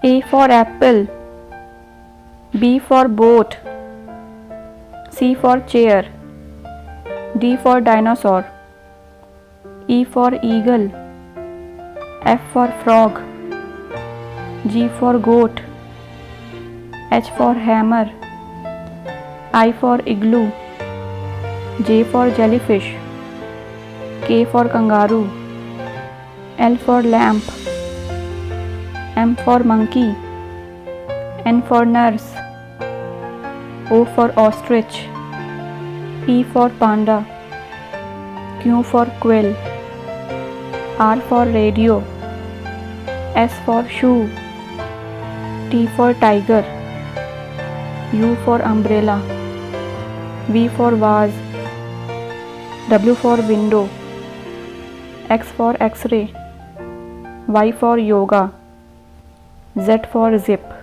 A for apple, B for boat, C for chair, D for dinosaur, E for eagle, F for frog, G for goat, H for hammer, I for igloo, J for jellyfish, K for kangaroo, L for lamp, M for monkey, N for nurse, O for ostrich, P for panda, Q for quill, R for radio, S for shoe, T for tiger, U for umbrella, V for vase, W for window, X for X-ray, Y for yoga, Z for zip.